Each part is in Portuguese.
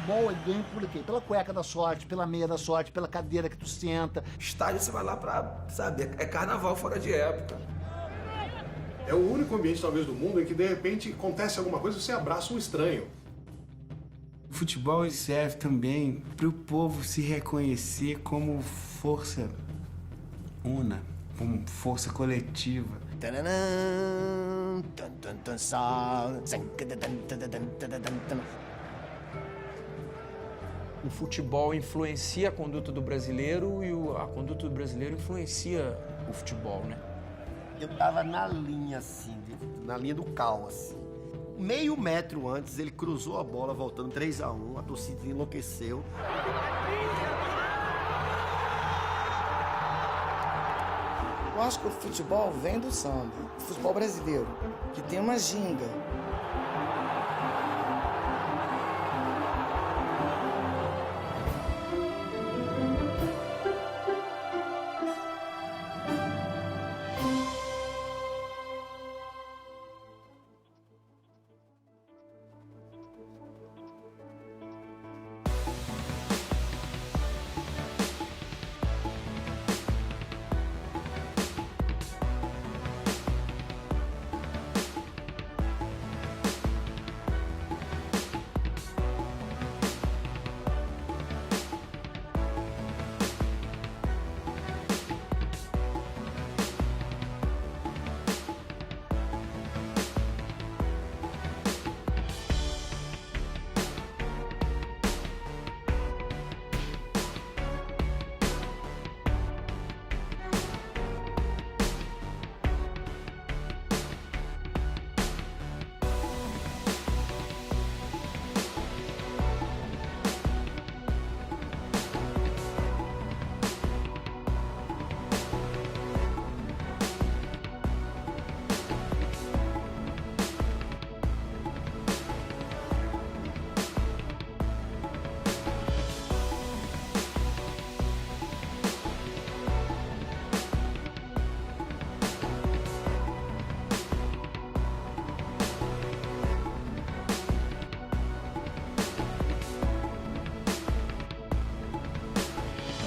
futebol ele ganha por quê? Pela cueca da sorte, pela meia da sorte, pela cadeira que tu senta. Estádio você vai lá pra, sabe, é carnaval fora de época. É o único ambiente, talvez, do mundo em que, de repente, acontece alguma coisa e você abraça um estranho. O futebol serve também para o povo se reconhecer como força una, como força coletiva. O futebol influencia a conduta do brasileiro e a conduta do brasileiro influencia o futebol, né? Eu tava na linha, assim, na linha do cal, assim. Meio metro antes, ele cruzou a bola, voltando 3-1, a torcida enlouqueceu. Eu acho que o futebol vem do samba, o futebol brasileiro, que tem uma ginga.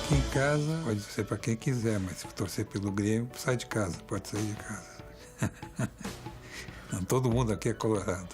Em casa, pode ser para quem quiser, mas se torcer pelo Grêmio, sai de casa, pode sair de casa. Não, todo mundo aqui é colorado.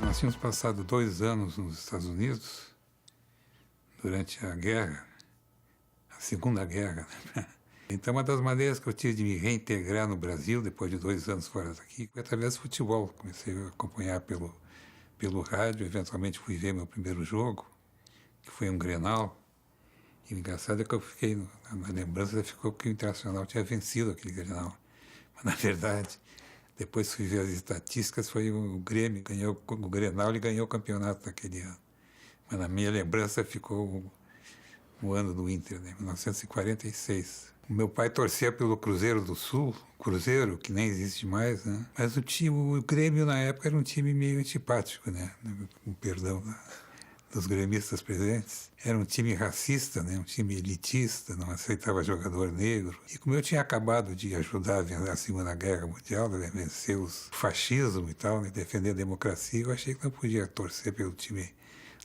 Nós tínhamos passado 2 anos nos Estados Unidos, durante a guerra, a Segunda Guerra, né? Então, uma das maneiras que eu tive de me reintegrar no Brasil, depois de 2 anos fora daqui, foi através do futebol. Comecei a acompanhar pelo rádio, eventualmente fui ver meu primeiro jogo, que foi um Grenal. E o engraçado é que eu fiquei, na lembrança, ficou que o Internacional tinha vencido aquele Grenal. Mas, na verdade, depois fui ver as estatísticas, foi o Grêmio, ganhou o Grenal e ganhou o campeonato daquele ano. Mas na minha lembrança ficou o ano do Inter, né, 1946. O meu pai torcia pelo Cruzeiro do Sul, Cruzeiro, que nem existe mais, né? Mas o Grêmio na época era um time meio antipático, né? Com perdão dos gremistas presentes. Era um time racista, né? Um time elitista, não aceitava jogador negro. E como eu tinha acabado de ajudar a vencer a Segunda Guerra Mundial, né? Vencer o fascismo e tal, né? Defender a democracia, eu achei que não podia torcer pelo time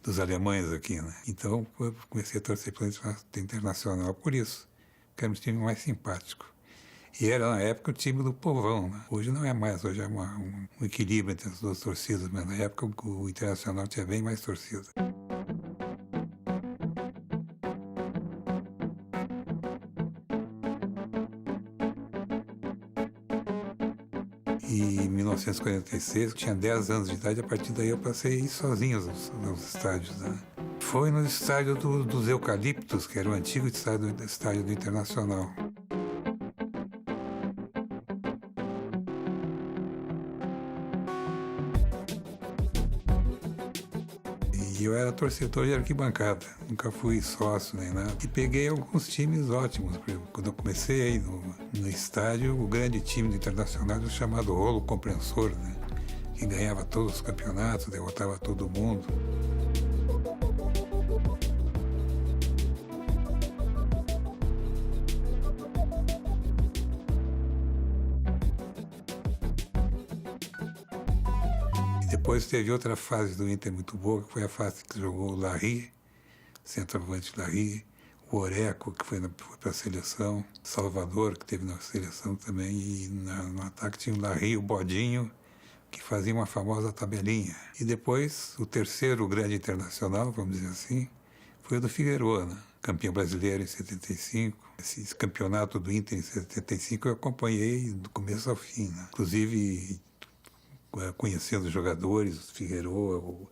dos alemães aqui, né? Então eu comecei a torcer pelo Internacional por isso, que era um time mais simpático. E era, na época, o time do povão, né? Hoje não é mais, hoje é um equilíbrio entre as duas torcidas, mas na época o Internacional tinha bem mais torcida. E em 1946, eu tinha 10 anos de idade, a partir daí eu passei a ir sozinho nos estádios, né? Foi no estádio dos Eucaliptos, que era o antigo estádio do Internacional. E eu era torcedor de arquibancada, nunca fui sócio nem nada. E peguei alguns times ótimos. Por exemplo, quando eu comecei aí no estádio, o grande time do Internacional era chamado Rolo Compressor, né? Que ganhava todos os campeonatos, derrotava todo mundo. Depois teve outra fase do Inter muito boa, que foi a fase que jogou o Larry, centroavante Larry, o Oreco, que foi para a seleção, Salvador, que teve na seleção também, e no ataque tinha o Larry e o Bodinho, que faziam uma famosa tabelinha. E depois, o terceiro grande internacional, vamos dizer assim, foi o do Figueroa, né? Campeão brasileiro em 75. Esse campeonato do Inter em 75 eu acompanhei do começo ao fim, né? Inclusive conhecendo os jogadores, o Figueroa, o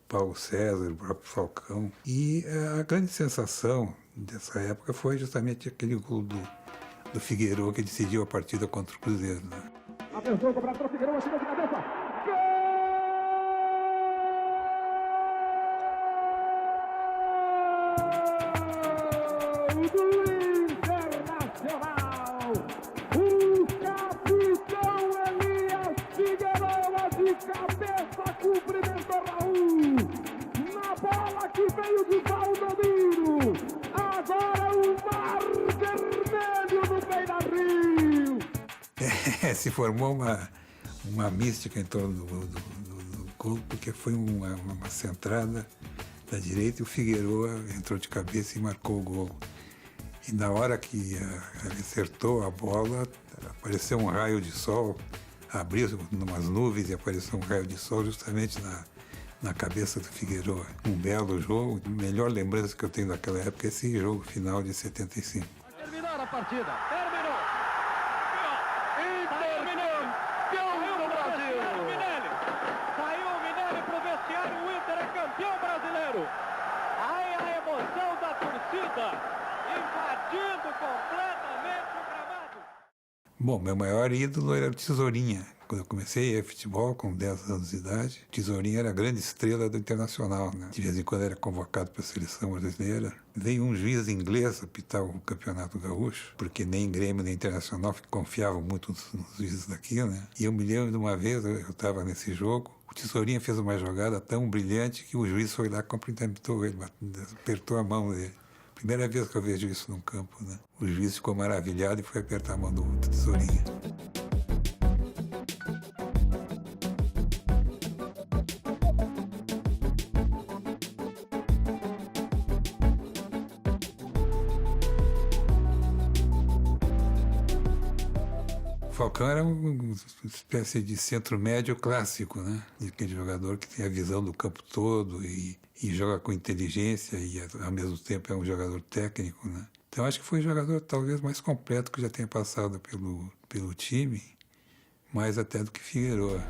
Paulo César, o próprio Falcão. E a grande sensação dessa época foi justamente aquele gol do Figueroa que decidiu a partida contra o Cruzeiro, né? Atenção, cobrador Figueroa, chegou de cabeça. Gol do Internacional! O capitão Elias Figueroa de cabeça cumprimentou Raul. Na bola que veio de Valdomiro. Agora o mar vermelho no Beira-Rio. Se formou uma mística em torno do gol, porque foi uma centrada da direita e o Figueroa entrou de cabeça e marcou o gol. E na hora que ele acertou a bola, apareceu um raio de sol, abriu umas nuvens e apareceu um raio de sol justamente na cabeça do Figueroa. Um belo jogo, a melhor lembrança que eu tenho daquela época é esse jogo final de 75. Vai terminar a partida. Terminou. Campeão do Brasil. Saiu o Minelli pro vestiário. O Inter é campeão brasileiro. Aí a emoção da torcida invadindo completamente o gramado. Bom, meu maior ídolo era o Tesourinha. Quando eu comecei a ir a futebol, com 10 anos de idade, o Tesourinha era a grande estrela do Internacional, né? De vez em quando era convocado para a seleção brasileira. Veio um juiz inglês apitar o Campeonato Gaúcho, porque nem Grêmio nem Internacional confiavam muito nos juízes daqui, né? E eu me lembro de uma vez, eu estava nesse jogo, o Tesourinha fez uma jogada tão brilhante que o juiz foi lá e cumprimentou ele, apertou a mão dele. Primeira vez que eu vejo isso num campo, né? O juiz ficou maravilhado e foi apertar a mão do Tesourinha. Falcão era uma espécie de centro-médio clássico, né? Aquele jogador que tem a visão do campo todo e joga com inteligência e, ao mesmo tempo, é um jogador técnico, né? Então, acho que foi o jogador talvez mais completo que já tenha passado pelo time, mais até do que Figueroa.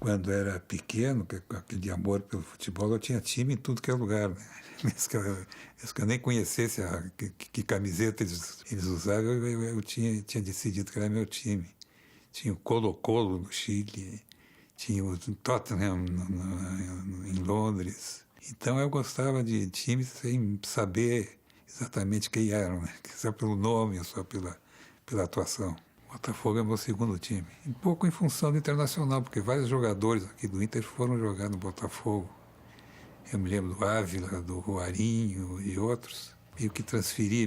Quando era pequeno, com aquele amor pelo futebol, eu tinha time em tudo que é lugar, né? Mesmo que eu nem conhecesse que camiseta eles usavam, eu tinha decidido que era meu time. Tinha o Colo-Colo no Chile, tinha o Tottenham em Londres. Então eu gostava de times sem saber exatamente quem eram, né? Só pelo nome, só pela atuação. Botafogo é meu segundo time. Um pouco em função do Internacional, porque vários jogadores aqui do Inter foram jogar no Botafogo. Eu me lembro do Ávila, do Roarinho e outros. Meio que transferi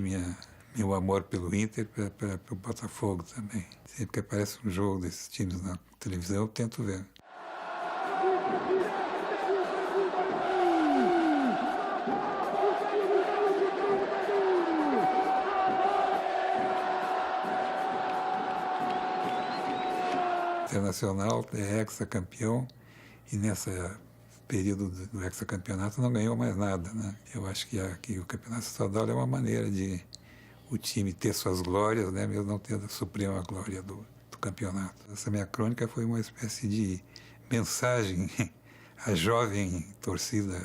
meu amor pelo Inter para o Botafogo também. Sempre que aparece um jogo desses times na televisão, eu tento ver. Internacional é hexacampeão e nesse período do hexacampeonato não ganhou mais nada, né? Eu acho que o campeonato estadual é uma maneira de o time ter suas glórias, né? Mesmo não tendo a suprema glória do campeonato. Essa minha crônica foi uma espécie de mensagem à jovem torcida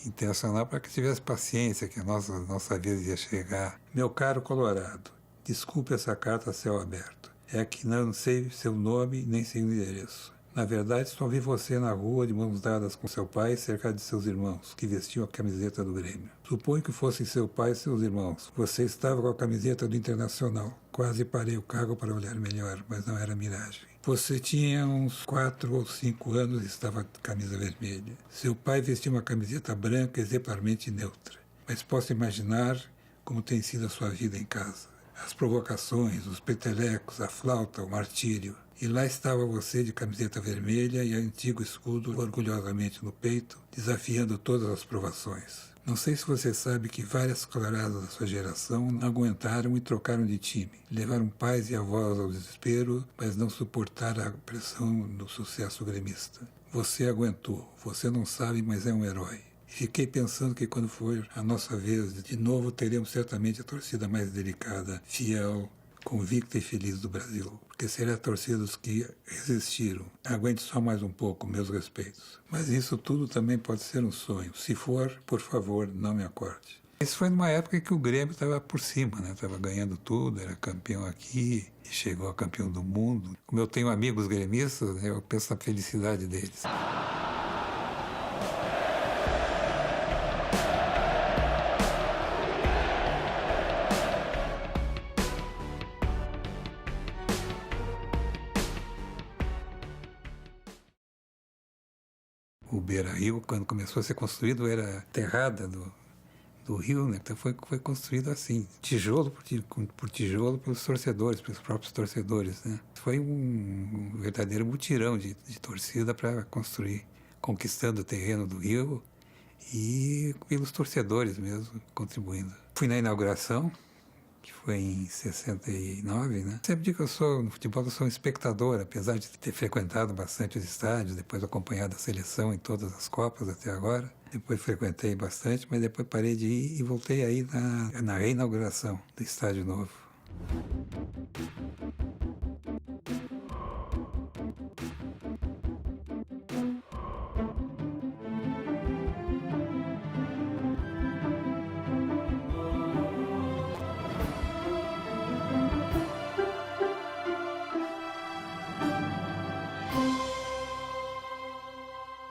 internacional para que tivesse paciência, que a nossa vez ia chegar. Meu caro Colorado, desculpe essa carta a céu aberto. É que não sei seu nome nem seu endereço. Na verdade, só vi você na rua de mãos dadas com seu pai, cercado de seus irmãos, que vestiam a camiseta do Grêmio. Suponho que fossem seu pai e seus irmãos. Você estava com a camiseta do Internacional. Quase parei o carro para olhar melhor, mas não era miragem. Você tinha uns 4 ou 5 anos e estava de camisa vermelha. Seu pai vestia uma camiseta branca exemplarmente neutra. Mas posso imaginar como tem sido a sua vida em casa. As provocações, os petelecos, a flauta, o martírio. E lá estava você de camiseta vermelha e antigo escudo orgulhosamente no peito, desafiando todas as provações. Não sei se você sabe que várias coloradas da sua geração não aguentaram e trocaram de time. Levaram pais e avós ao desespero, mas não suportaram a pressão do sucesso gremista. Você aguentou. Você não sabe, mas é um herói. Fiquei pensando que quando for a nossa vez, de novo teremos certamente a torcida mais delicada, fiel, convicta e feliz do Brasil. Porque será a torcida dos que resistiram. Aguente só mais um pouco, meus respeitos. Mas isso tudo também pode ser um sonho. Se for, por favor, não me acorde. Isso foi numa época em que o Grêmio estava por cima, né? Estava ganhando tudo, era campeão aqui, e chegou a campeão do mundo. Como eu tenho amigos gremistas, eu penso na felicidade deles. O Beira-Rio, quando começou a ser construído, era terrada do rio, né? Então foi construído assim, tijolo por tijolo, pelos torcedores, pelos próprios torcedores, né? Foi um verdadeiro mutirão de torcida para construir, conquistando o terreno do rio e pelos torcedores mesmo, contribuindo. Fui na inauguração, que foi em 69, né? Sempre digo que no futebol eu sou um espectador, apesar de ter frequentado bastante os estádios, depois acompanhado a seleção em todas as Copas até agora. Depois frequentei bastante, mas depois parei de ir e voltei aí na reinauguração do estádio novo.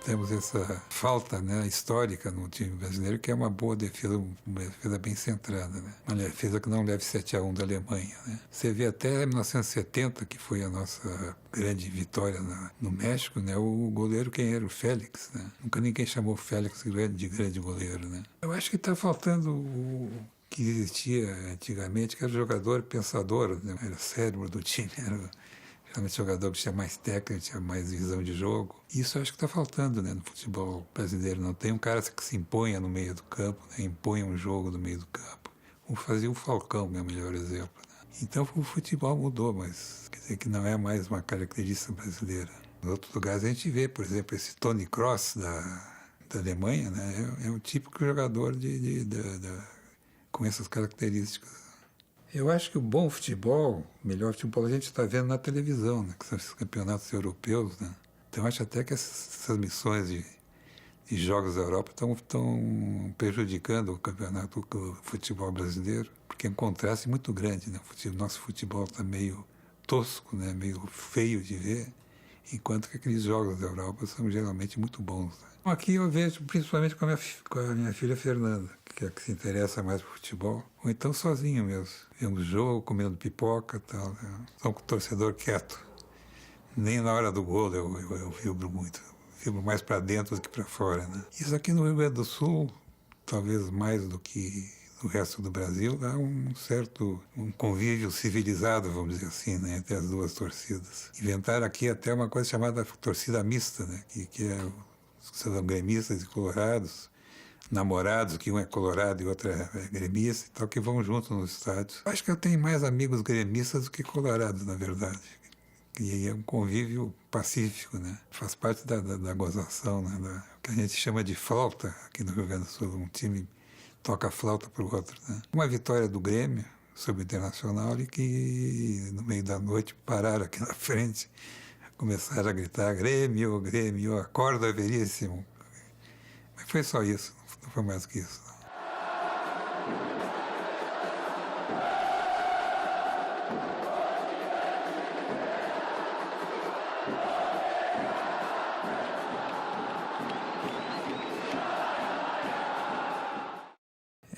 Temos essa falta, né, histórica no time brasileiro, que é uma boa defesa, uma defesa bem centrada, né? Uma defesa que não leve 7-1 da Alemanha, né? Você vê até 1970, que foi a nossa grande vitória no México, né? O goleiro quem era? O Félix, né? Nunca ninguém chamou o Félix de grande goleiro, né? Eu acho que está faltando o que existia antigamente, que era o jogador pensador, né? Era o cérebro do time, era realmente jogador que tinha mais técnica, tinha mais visão de jogo. Isso eu acho que está faltando, né, no futebol brasileiro. Não tem um cara que se imponha no meio do campo, né, imponha um jogo no meio do campo. Como fazia o Falcão, meu melhor exemplo, né? Então o futebol mudou, mas quer dizer que não é mais uma característica brasileira. Em outros lugares a gente vê, por exemplo, esse Toni Kroos da Alemanha, né, é um típico jogador com essas características. Eu acho que o bom futebol, o melhor futebol, a gente está vendo na televisão, né? Que são esses campeonatos europeus, né? Então, acho até que essas missões de jogos da Europa estão prejudicando o futebol brasileiro, porque é um contraste muito grande, né? Nosso futebol está meio tosco, né? Meio feio de ver, enquanto que aqueles jogos da Europa são geralmente muito bons, né? Aqui eu vejo principalmente com a minha filha Fernanda, que é a que se interessa mais por futebol, ou então sozinho mesmo. Vendo o jogo, comendo pipoca e tal. Né? Sou um torcedor quieto. Nem na hora do gol eu vibro muito. Vibro mais para dentro do que para fora. Né? Isso aqui no Rio Grande do Sul, talvez mais do que no resto do Brasil, há um convívio civilizado, vamos dizer assim, né, entre as duas torcidas. Inventaram aqui até uma coisa chamada torcida mista, né, que são gremistas e colorados, namorados, que um é colorado e outro é gremista e tal, que vão juntos nos estádios. Acho que eu tenho mais amigos gremistas do que colorados, na verdade. E é um convívio pacífico, né? Faz parte da gozação, né? O que a gente chama de flauta aqui no Rio Grande do Sul. Um time toca flauta para o outro, né? Uma vitória do Grêmio sobre o Internacional e que no meio da noite pararam aqui na frente, começaram a gritar Grêmio, Grêmio, acorda Veríssimo. Mas foi só isso, não foi mais que isso. Não.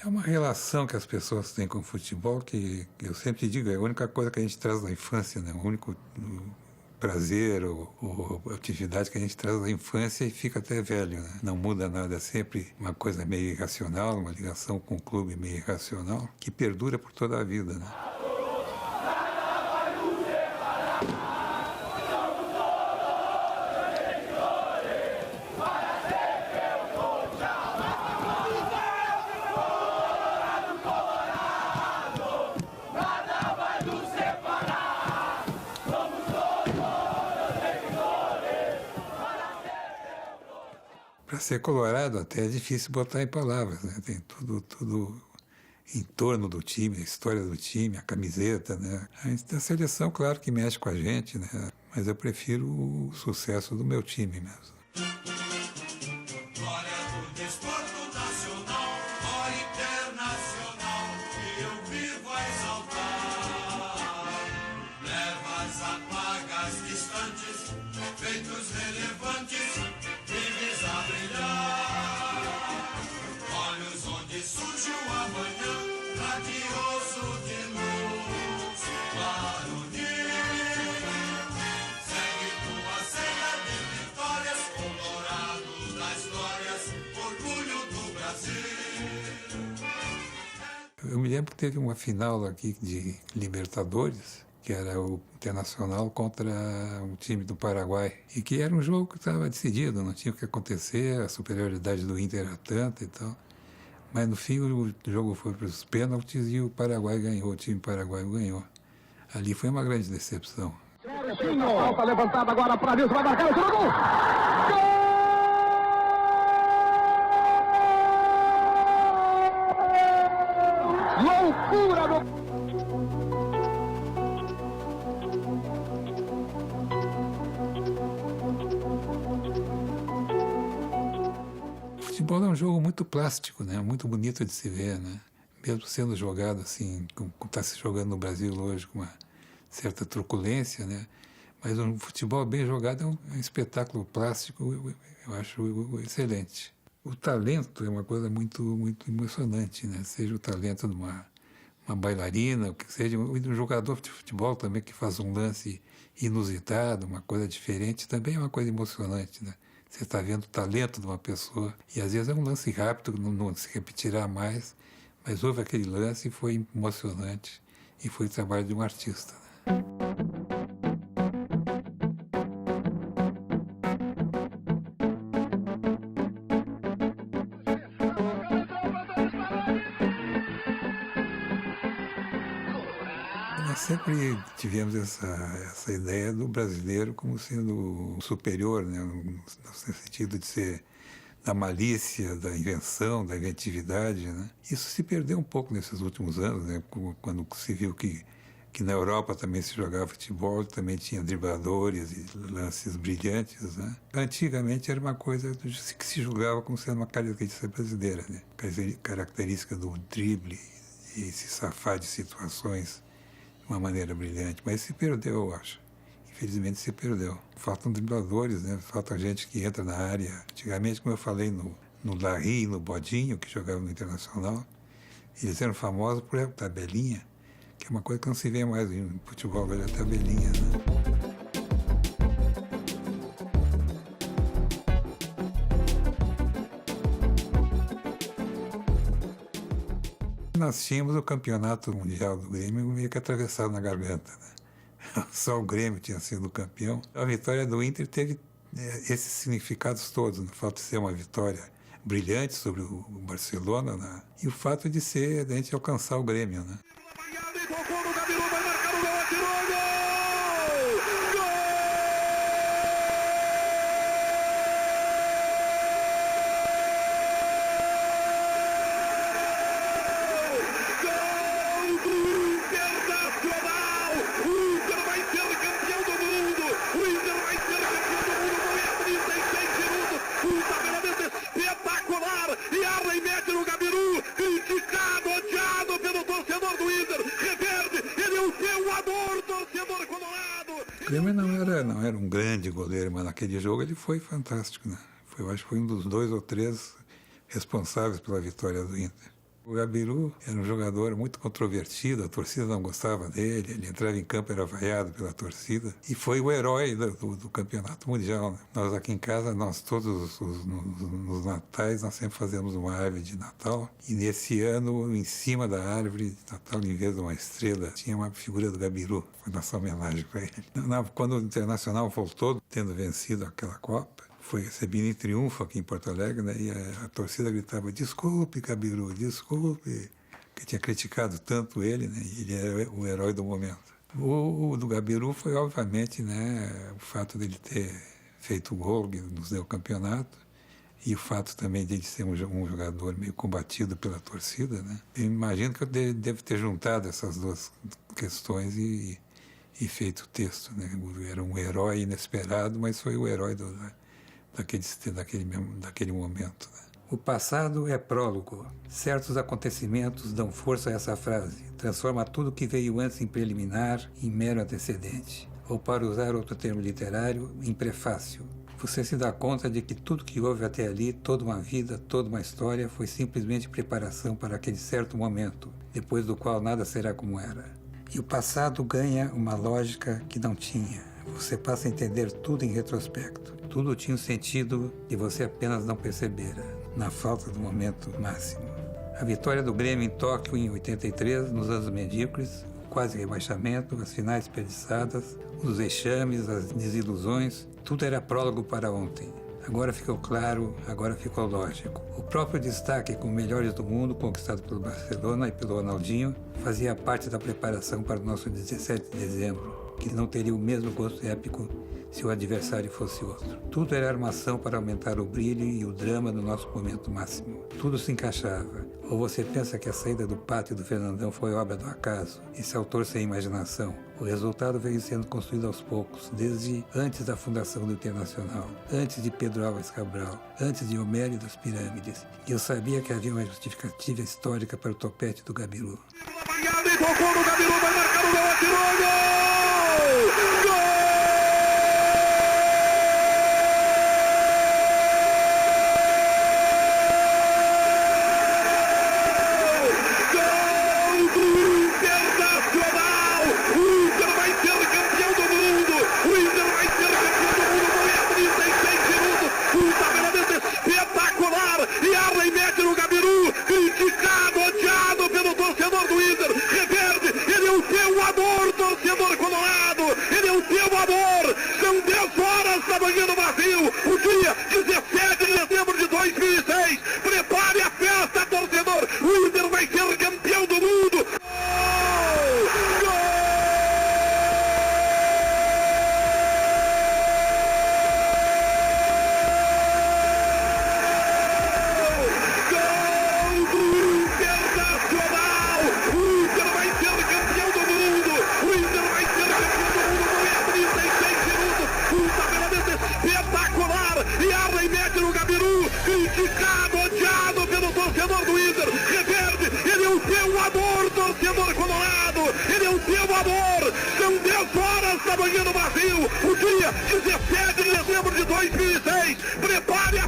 É uma relação que as pessoas têm com o futebol que eu sempre digo, é a única coisa que a gente traz da infância, né? O único prazer ou atividade que a gente traz da infância e fica até velho, né? Não muda nada, é sempre uma coisa meio irracional, uma ligação com o clube meio irracional, que perdura por toda a vida, né? Para ser colorado até é difícil botar em palavras, né? Tem tudo em torno do time, a história do time, a camiseta, né? A seleção, claro que mexe com a gente, né? Mas eu prefiro o sucesso do meu time mesmo. Glória do desporto nacional, ó internacional, que eu vivo a exaltar. Levas apagas distantes, feitos relevantes, vives a brilhar. Olhos onde surge o amanhã, radioso de luz, varonil. Segue tua cena de vitórias, colorado das glórias, orgulho do Brasil. Eu me lembro que teve uma final aqui de Libertadores, que era o Internacional contra um time do Paraguai, e que era um jogo que estava decidido, não tinha o que acontecer, a superioridade do Inter era tanta e tal. Mas no fim o jogo foi para os pênaltis e o Paraguai ganhou, o time paraguaio ganhou. Ali foi uma grande decepção. Falta levantada agora para Nilson, vai marcar o jogo! Loucura no... O futebol é um jogo muito plástico, né? Muito bonito de se ver, né? Mesmo sendo jogado assim, como está se jogando no Brasil hoje, com uma certa truculência, né? Mas um futebol bem jogado é um espetáculo plástico, eu acho excelente. O talento é uma coisa muito emocionante, né? Seja o talento de uma bailarina, que seja um jogador de futebol também que faz um lance inusitado, uma coisa diferente, também é uma coisa emocionante, né? Você está vendo o talento de uma pessoa e às vezes é um lance rápido, que não se repetirá mais, mas houve aquele lance e foi emocionante e foi o trabalho de um artista, né? Nós sempre tivemos essa ideia do brasileiro como sendo superior, né? No sentido de ser da malícia, da invenção, da inventividade, né? Isso se perdeu um pouco nesses últimos anos, né? Quando se viu que na Europa também se jogava futebol, também tinha dribladores e lances brilhantes, né? Antigamente era uma coisa que se julgava como sendo uma característica brasileira, né? Característica do drible e se safar de situações de uma maneira brilhante, mas se perdeu, eu acho. Infelizmente se perdeu. Faltam dribladores, né? Falta gente que entra na área. Antigamente, como eu falei, no Larry e no Bodinho, que jogavam no Internacional, eles eram famosos por a tabelinha, que é uma coisa que não se vê mais em futebol, é a tabelinha, né? Nós tínhamos o campeonato mundial do Grêmio meio que atravessado na garganta, né? Só o Grêmio tinha sido campeão. A vitória do Inter teve esses significados todos, né? O fato de ser uma vitória brilhante sobre o Barcelona, né? E o fato de a gente alcançar o Grêmio, né? Gol! Klemer não era um grande goleiro, mas naquele jogo ele foi fantástico, né? Eu acho que foi um dos 2 ou 3 responsáveis pela vitória do Inter. O Gabiru era um jogador muito controvertido, a torcida não gostava dele, ele entrava em campo, era vaiado pela torcida, e foi o herói do campeonato mundial, né? Nós aqui em casa, nós todos nos natais, nós sempre fazemos uma árvore de Natal, e nesse ano, em cima da árvore de Natal, em vez de uma estrela, tinha uma figura do Gabiru, foi nossa homenagem para ele. Quando o Internacional voltou, tendo vencido aquela Copa, foi recebido em triunfo aqui em Porto Alegre, né? E a torcida gritava: desculpe, Gabiru, desculpe, que tinha criticado tanto ele, né? E ele era o herói do momento. O do Gabiru foi, obviamente, né, o fato dele ter feito o gol que nos deu o campeonato, e o fato também de ele ser um jogador meio combatido pela torcida, né? Eu imagino que eu devo ter juntado essas 2 questões e feito o texto, né? Era um herói inesperado, mas foi o herói daquele momento. Né? O passado é prólogo. Certos acontecimentos dão força a essa frase. Transforma tudo que veio antes em preliminar em mero antecedente. Ou, para usar outro termo literário, em prefácio. Você se dá conta de que tudo que houve até ali, toda uma vida, toda uma história, foi simplesmente preparação para aquele certo momento, depois do qual nada será como era. E o passado ganha uma lógica que não tinha. Você passa a entender tudo em retrospecto. Tudo tinha um sentido e você apenas não percebera, na falta do momento máximo. A vitória do Grêmio em Tóquio em 83, nos anos medíocres, o quase rebaixamento, as finais desperdiçadas, os vexames, as desilusões, tudo era prólogo para ontem. Agora ficou claro, agora ficou lógico. O próprio destaque com melhores do mundo, conquistado pelo Barcelona e pelo Ronaldinho, fazia parte da preparação para o nosso 17 de dezembro, que não teria o mesmo gosto épico se o adversário fosse outro. Tudo era armação para aumentar o brilho e o drama do nosso momento máximo. Tudo se encaixava. Ou você pensa que a saída do Pátio do Fernandão foi obra do acaso, esse autor sem imaginação. O resultado veio sendo construído aos poucos, desde antes da fundação do Internacional, antes de Pedro Álvares Cabral, antes de Homero e das Pirâmides. E eu sabia que havia uma justificativa histórica para o topete do Gabiru. Tocou no Gabiru, vai marcar o gol, atirou, gol! Criticado, odiado pelo torcedor do Inter, reverde, ele é o teu amor, torcedor colorado, ele é o teu amor, são 10 horas da manhã no Brasil, o dia 17 de dezembro de 2006, prepare a festa, torcedor, o Inter vai ser campeão do mundo. Criticado, odiado pelo torcedor do Inter, reverde, ele é o teu amor, torcedor colorado, ele é o teu amor, são 10 horas da manhã no Brasil, o dia 17 de dezembro de 2006, prepare a